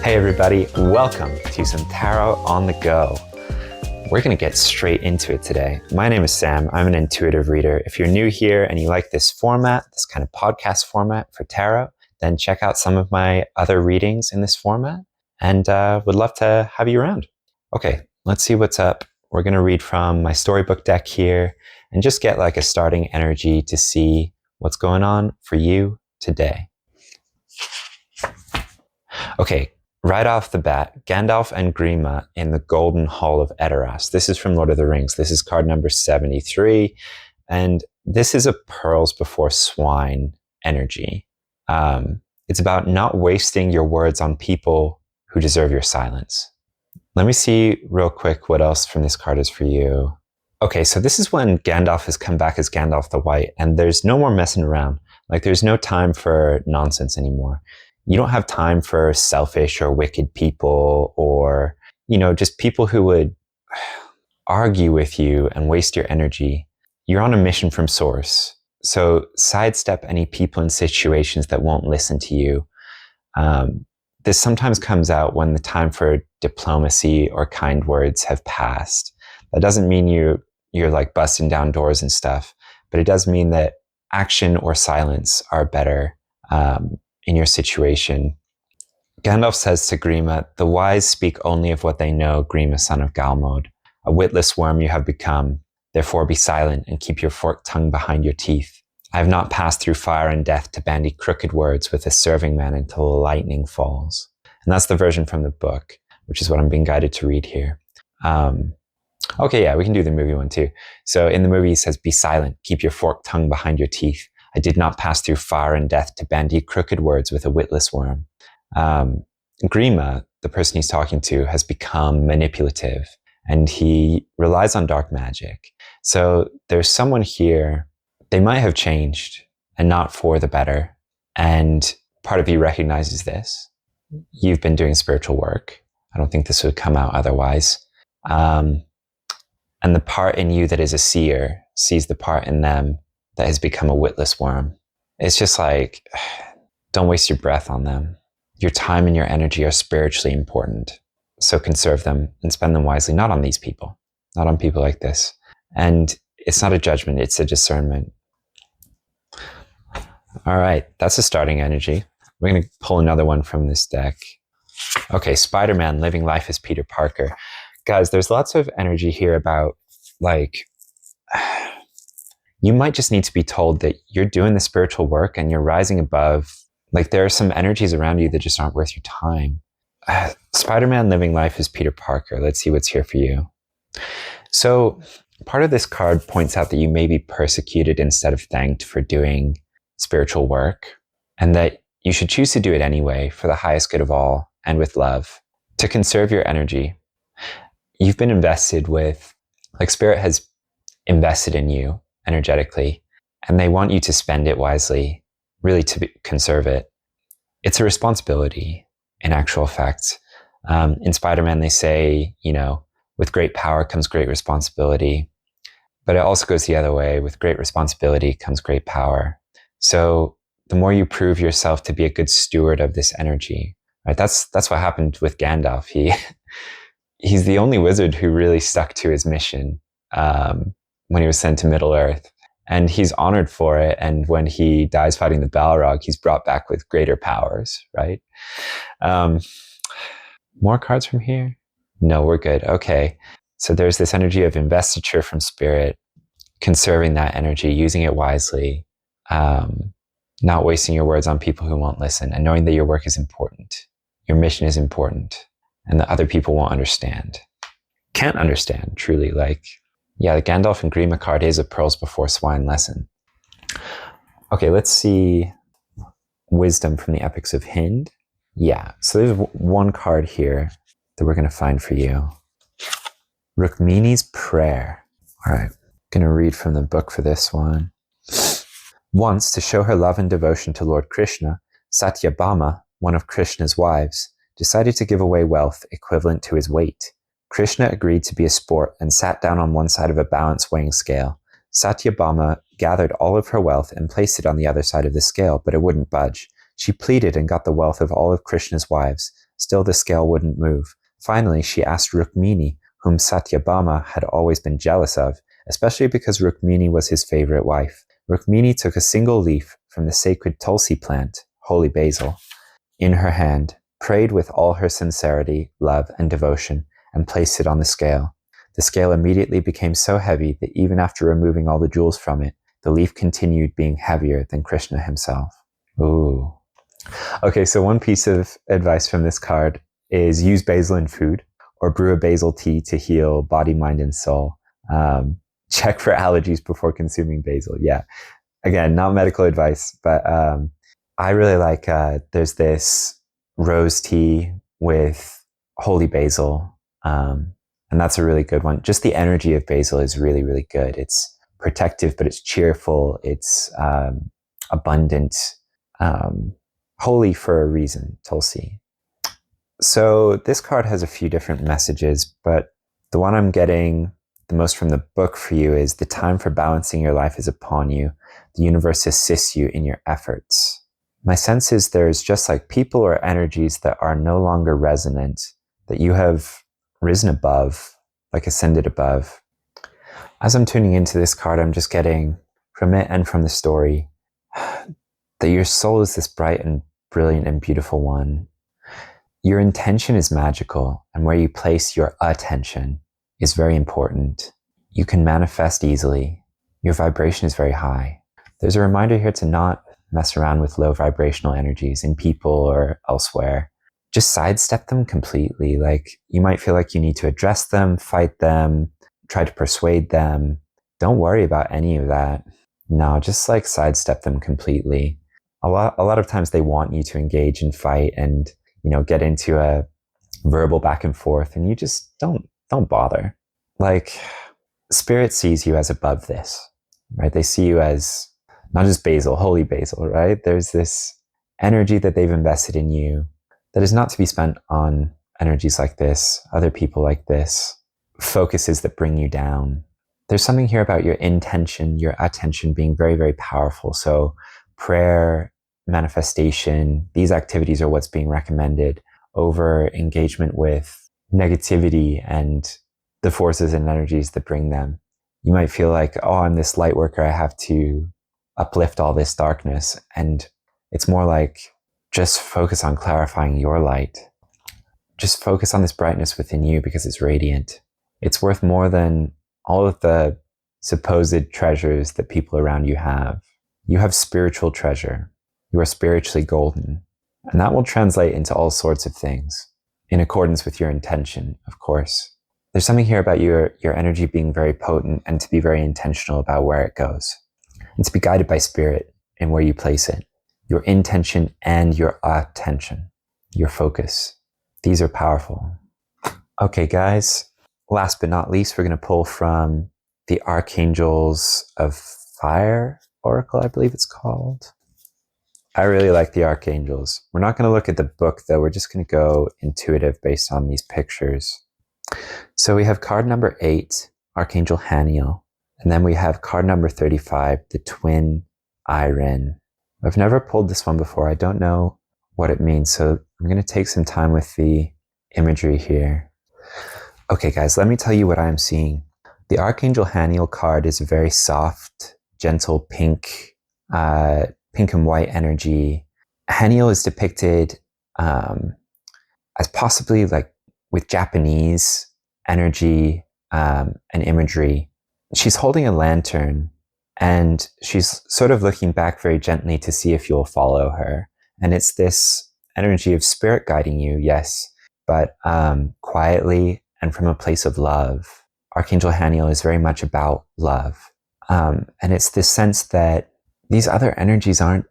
Hey everybody, welcome to some Tarot on the Go. We're going to get straight into it today. My name is Sam. I'm an intuitive reader. If you're new here and you like this format, this kind of podcast format for tarot, then check out some of my other readings in this format and would love to have you around. Okay, let's see what's up. We're going to read from my storybook deck here and just get like a starting energy to see what's going on for you today. Okay, right off the bat, Gandalf and Grima in the Golden Hall of Edoras. This is from Lord of the Rings. This is card number 73. And this is a pearls before swine energy. It's about not wasting your words on people who deserve your silence. Let me see real quick what else from this card is for you. Okay, so this is when Gandalf has come back as Gandalf the White, and there's no more messing around. Like, there's no time for nonsense anymore. You don't have time for selfish or wicked people or, just people who would argue with you and waste your energy. You're on a mission from source. So sidestep any people and situations that won't listen to you. This sometimes comes out when the time for diplomacy or kind words have passed. That doesn't mean you're like busting down doors and stuff, but it does mean that action or silence are better in your situation. Gandalf says to Grima, "The wise speak only of what they know, Grima, son of Galmod. A witless worm you have become. Therefore be silent and keep your forked tongue behind your teeth. I have not passed through fire and death to bandy crooked words with a serving man until the lightning falls." And that's the version from the book, which is what I'm being guided to read here. Okay, yeah, we can do the movie one too. So in the movie, he says, "Be silent, keep your forked tongue behind your teeth. I did not pass through fire and death to bandy crooked words with a witless worm." Grima, the person he's talking to, has become manipulative and he relies on dark magic. So there's someone here, they might have changed and not for the better. And part of you recognizes this. You've been doing spiritual work. I don't think this would come out otherwise. And the part in you that is a seer sees the part in them that has become a witless worm. It's just like, don't waste your breath on them. Your time and your energy are spiritually important. So conserve them and spend them wisely, not on these people, not on people like this. And it's not a judgment, it's a discernment. All right, that's a starting energy. We're going to pull another one from this deck. Okay, Spider-Man living life as Peter Parker. Guys, there's lots of energy here about like, you might just need to be told that you're doing the spiritual work and you're rising above. Like, there are some energies around you that just aren't worth your time. Spider-Man living life as Peter Parker. Let's see what's here for you. So part of this card points out that you may be persecuted instead of thanked for doing spiritual work, and that you should choose to do it anyway for the highest good of all and with love, to conserve your energy. You've been invested with, like, Spirit has invested in you energetically, and they want you to spend it wisely, really to conserve it. It's a responsibility in actual fact. In Spider-Man, they say, with great power comes great responsibility, but it also goes the other way. With great responsibility comes great power. So the more you prove yourself to be a good steward of this energy, right? That's what happened with Gandalf. He's the only wizard who really stuck to his mission when he was sent to Middle Earth. And he's honored for it. And when he dies fighting the Balrog, he's brought back with greater powers, right? More cards from here? No, we're good. Okay. So there's this energy of investiture from Spirit, conserving that energy, using it wisely, not wasting your words on people who won't listen, and knowing that your work is important. Your mission is important, and that other people won't understand. Can't understand, truly. Like, yeah, the Gandalf and Grima card is a pearls before swine lesson. Okay, let's see wisdom from the Epics of Hind. Yeah, so there's one card here that we're going to find for you. Rukmini's Prayer. All right, going to read from the book for this one. Once, to show her love and devotion to Lord Krishna, Satyabhama, one of Krishna's wives, decided to give away wealth equivalent to his weight. Krishna agreed to be a sport and sat down on one side of a balance weighing scale. Satyabhama gathered all of her wealth and placed it on the other side of the scale, but it wouldn't budge. She pleaded and got the wealth of all of Krishna's wives. Still the scale wouldn't move. Finally, she asked Rukmini, whom Satyabhama had always been jealous of, especially because Rukmini was his favorite wife. Rukmini took a single leaf from the sacred Tulsi plant, holy basil, in her hand, prayed with all her sincerity, love, and devotion, and placed it on the scale. The scale immediately became so heavy that even after removing all the jewels from it, the leaf continued being heavier than Krishna himself. Ooh. Okay, so one piece of advice from this card is use basil in food or brew a basil tea to heal body, mind, and soul. Check for allergies before consuming basil. Yeah, again, not medical advice, but I really like, there's this rose tea with holy basil, and that's a really good one. Just the energy of basil is really, really good. It's protective, but it's cheerful. It's abundant, holy for a reason, Tulsi. So this card has a few different messages, but the one I'm getting the most from the book for you is the time for balancing your life is upon you. The universe assists you in your efforts. My sense is there's just like people or energies that are no longer resonant, that you have risen above, like ascended above. As I'm tuning into this card, I'm just getting from it and from the story that your soul is this bright and brilliant and beautiful one. Your intention is magical, and where you place your attention is very important. You can manifest easily. Your vibration is very high. There's a reminder here to not mess around with low vibrational energies in people or elsewhere. Just sidestep them completely. Like, you might feel like you need to address them, fight them, try to persuade them. Don't worry about any of that. No, just like sidestep them completely. A lot of times they want you to engage and fight and, you know, get into a verbal back and forth, and you just don't bother. Like, spirit sees you as above this, right? They see you as not just basil, holy basil, right? There's this energy that they've invested in you that is not to be spent on energies like this, other people like this, focuses that bring you down. There's something here about your intention, your attention being very, very powerful. So prayer, manifestation, these activities are what's being recommended over engagement with negativity and the forces and energies that bring them. You might feel like, oh, I'm this light worker, I have to uplift all this darkness. And it's more like, just focus on clarifying your light. Just focus on this brightness within you because it's radiant. It's worth more than all of the supposed treasures that people around you have. You have spiritual treasure. You are spiritually golden. And that will translate into all sorts of things in accordance with your intention, of course. There's something here about your energy being very potent and to be very intentional about where it goes and to be guided by spirit in where you place it. Your intention and your attention, your focus. These are powerful. Okay, guys, last but not least, we're going to pull from the Archangels of Fire Oracle, I believe it's called. I really like the Archangels. We're not going to look at the book, though. We're just going to go intuitive based on these pictures. So we have card number 8, Archangel Haniel. And then we have card number 35, the Twin Iren. I've never pulled this one before. I don't know what it means. So I'm going to take some time with the imagery here. Okay, guys, let me tell you what I'm seeing. The Archangel Haniel card is a very soft, gentle pink and white energy. Haniel is depicted as possibly like with Japanese energy and imagery. She's holding a lantern and she's sort of looking back very gently to see if you'll follow her. And it's this energy of spirit guiding you, yes, but quietly and from a place of love. Archangel Haniel is very much about love. And it's this sense that these other energies aren't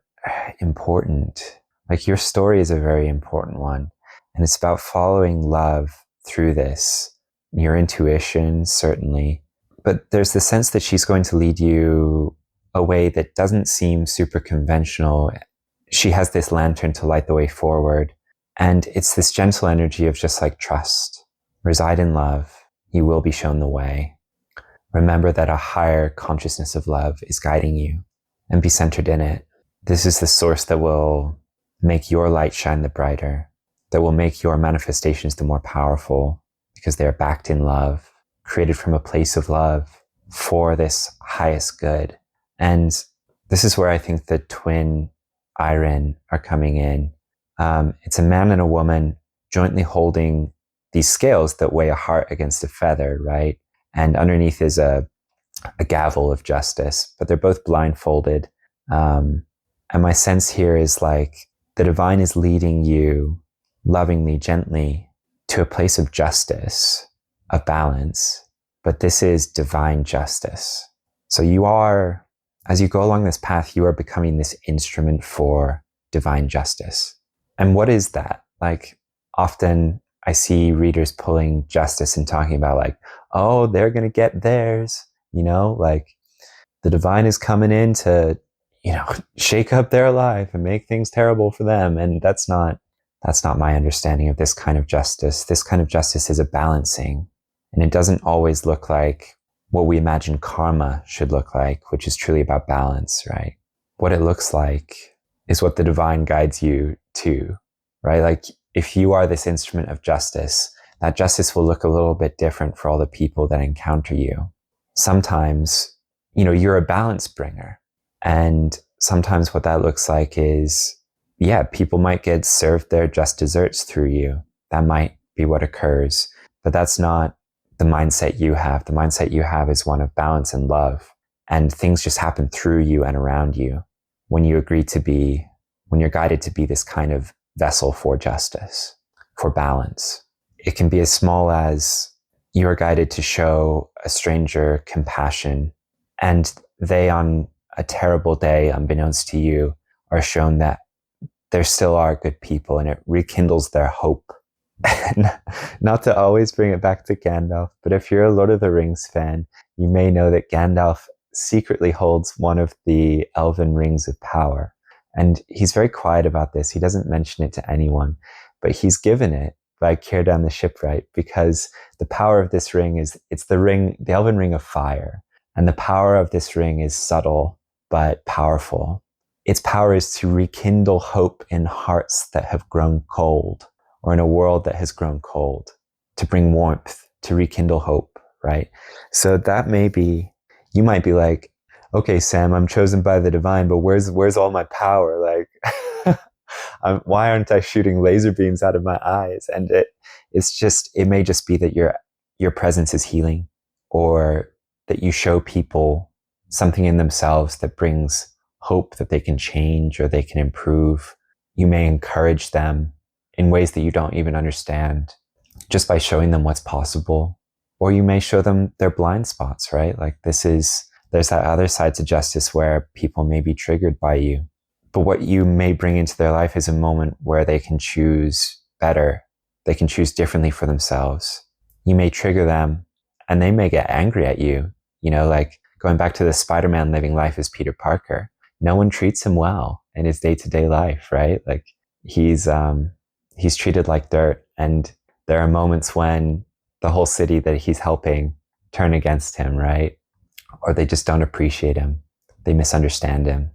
important. Like, your story is a very important one. And it's about following love through this. Your intuition, certainly. But there's the sense that she's going to lead you a way that doesn't seem super conventional. She has this lantern to light the way forward. And it's this gentle energy of just like trust. Reside in love. You will be shown the way. Remember that a higher consciousness of love is guiding you, and be centered in it. This is the source that will make your light shine the brighter, that will make your manifestations the more powerful because they are backed in love, created from a place of love for this highest good. And this is where I think the twin Iron are coming in. It's a man and a woman jointly holding these scales that weigh a heart against a feather, right? And underneath is a gavel of justice, but they're both blindfolded. And my sense here is like the divine is leading you lovingly, gently to a place of justice, of balance, but this is divine justice. So you are, as you go along this path, you are becoming this instrument for divine justice. And what is that? Like, often I see readers pulling justice and talking about like, oh, they're going to get theirs, you know, like the divine is coming in to, you know, shake up their life and make things terrible for them. And that's not my understanding of this kind of justice. This kind of justice is a balancing, and it doesn't always look like what we imagine karma should look like, which is truly about balance, right? What it looks like is what the divine guides you to, right? Like if you are this instrument of justice, that justice will look a little bit different for all the people that encounter you. Sometimes, you know, you're a balance bringer. And sometimes what that looks like is, yeah, people might get served their just desserts through you. That might be what occurs, but that's not the mindset you have. The mindset you have is one of balance and love, and things just happen through you and around you when you agree to be, when you're guided to be this kind of vessel for justice, for balance. It can be as small as you are guided to show a stranger compassion, and they, on a terrible day, unbeknownst to you, are shown that there still are good people, and it rekindles their hope. Not to always bring it back to Gandalf, but if you're a Lord of the Rings fan, you may know that Gandalf secretly holds one of the elven rings of power. And he's very quiet about this. He doesn't mention it to anyone, but he's given it by Círdan the Shipwright, because the power of this ring is, it's the ring, the elven ring of fire. And the power of this ring is subtle, but powerful. Its power is to rekindle hope in hearts that have grown cold, or in a world that has grown cold, to bring warmth, to rekindle hope, right? So that may be, you might be like, okay, Sam, I'm chosen by the divine, but where's all my power? Like, why aren't I shooting laser beams out of my eyes? And it may just be that your presence is healing, or that you show people something in themselves that brings hope that they can change or they can improve. You may encourage them in ways that you don't even understand, just by showing them what's possible. Or you may show them their blind spots, right? Like there's that other side to justice where people may be triggered by you. But what you may bring into their life is a moment where they can choose better. They can choose differently for themselves. You may trigger them and they may get angry at you. You know, like going back to the Spider-Man living life as Peter Parker. No one treats him well in his day-to-day life, right? Like he's treated like dirt, and there are moments when the whole city that he's helping turn against him, right? Or they just don't appreciate him. They misunderstand him.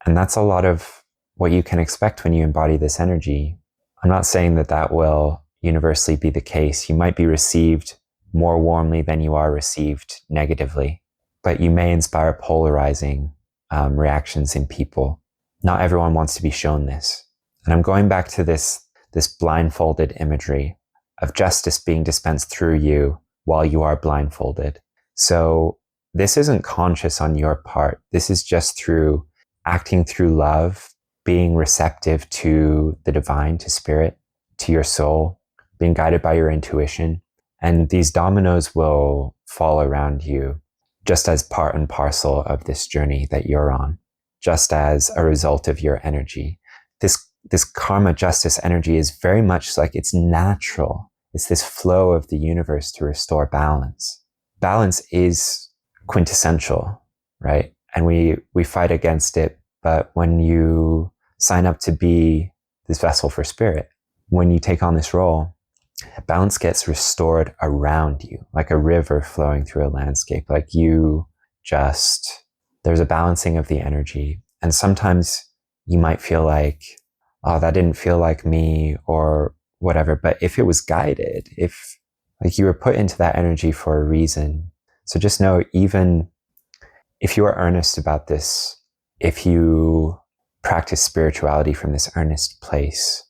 And that's a lot of what you can expect when you embody this energy. I'm not saying that that will universally be the case. You might be received more warmly than you are received negatively, but you may inspire polarizing reactions in people. Not everyone wants to be shown this. And I'm going back to this blindfolded imagery of justice being dispensed through you while you are blindfolded. So this isn't conscious on your part. This is just through acting through love, being receptive to the divine, to spirit, to your soul, being guided by your intuition. And these dominoes will fall around you just as part and parcel of this journey that you're on, just as a result of your energy. This karma justice energy is very much like, it's natural. It's this flow of the universe to restore balance. Balance is quintessential, right? And we fight against it. But when you sign up to be this vessel for spirit, when you take on this role, balance gets restored around you, like a river flowing through a landscape. Like there's a balancing of the energy. And sometimes you might feel like, oh, that didn't feel like me or whatever. But if it was guided, if like you were put into that energy for a reason. So just know, even if you are earnest about this, if you practice spirituality from this earnest place,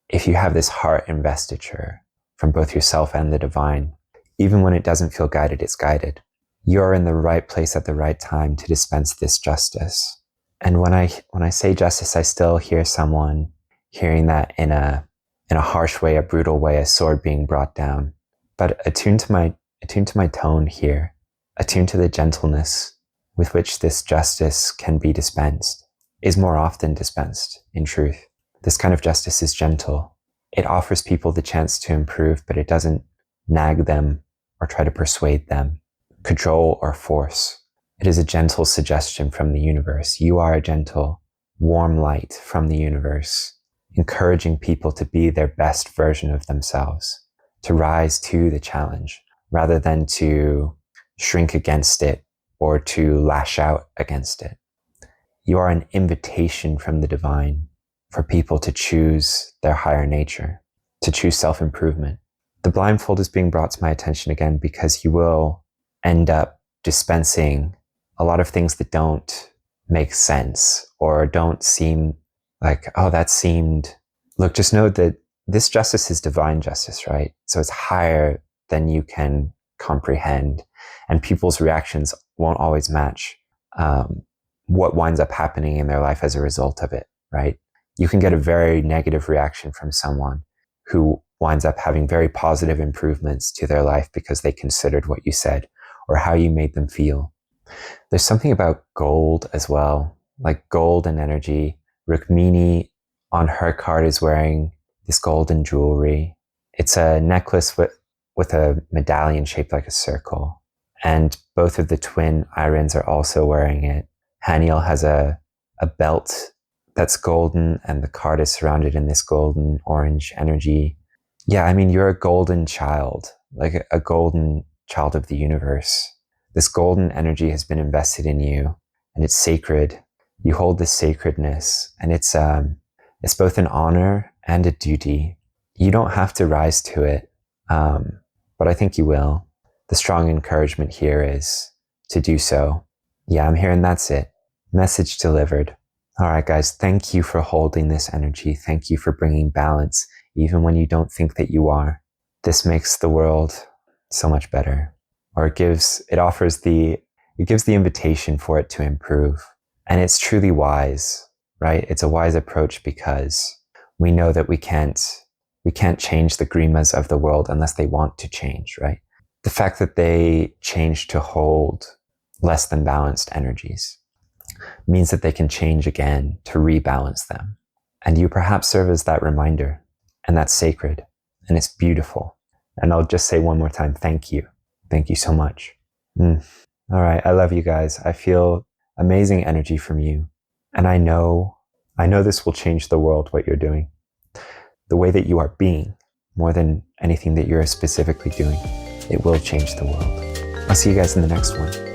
if you have this heart investiture from both yourself and the divine, even when it doesn't feel guided, it's guided. You're in the right place at the right time to dispense this justice. And when I say justice, I still hear someone hearing that in a harsh way, a brutal way, a sword being brought down. But attune to my tone here, attune to the gentleness with which this justice can be dispensed, is more often dispensed, in truth. This kind of justice is gentle. It offers people the chance to improve, but it doesn't nag them or try to persuade them, cajole or force. It is a gentle suggestion from the universe. You are a gentle, warm light from the universe, encouraging people to be their best version of themselves, to rise to the challenge, rather than to shrink against it or to lash out against it. You are an invitation from the divine for people to choose their higher nature, to choose self-improvement. The blindfold is being brought to my attention again because you will end up dispensing a lot of things that don't make sense or don't seem like, oh, that seemed... Look, just know that this justice is divine justice, right? So it's higher than you can comprehend, and people's reactions won't always match what winds up happening in their life as a result of it, right? You can get a very negative reaction from someone who winds up having very positive improvements to their life because they considered what you said or how you made them feel. There's something about gold as well, like gold and energy. Rukmini on her card is wearing this golden jewelry. It's a necklace with a medallion shaped like a circle. And both of the twin Irons are also wearing it. Haniel has a belt that's golden, and the card is surrounded in this golden orange energy. Yeah, I mean, you're a golden child, like a golden child of the universe. This golden energy has been invested in you, and it's sacred. You hold this sacredness, and it's both an honor and a duty. You don't have to rise to it, but I think you will. The strong encouragement here is to do so. Yeah, I'm here, and that's it. Message delivered. All right, guys, thank you for holding this energy. Thank you for bringing balance, even when you don't think that you are. This makes the world so much better. Or it gives the invitation for it to improve. And it's truly wise, right? It's a wise approach because we know that we can't change the Grimas of the world unless they want to change, right? The fact that they change to hold less than balanced energies means that they can change again to rebalance them. And you perhaps serve as that reminder, and that's sacred, and it's beautiful. And I'll just say one more time, thank you. Thank you so much. All right, I love you guys. I feel amazing energy from you. And I know this will change the world, what you're doing. The way that you are being, more than anything that you're specifically doing, it will change the world. I'll see you guys in the next one.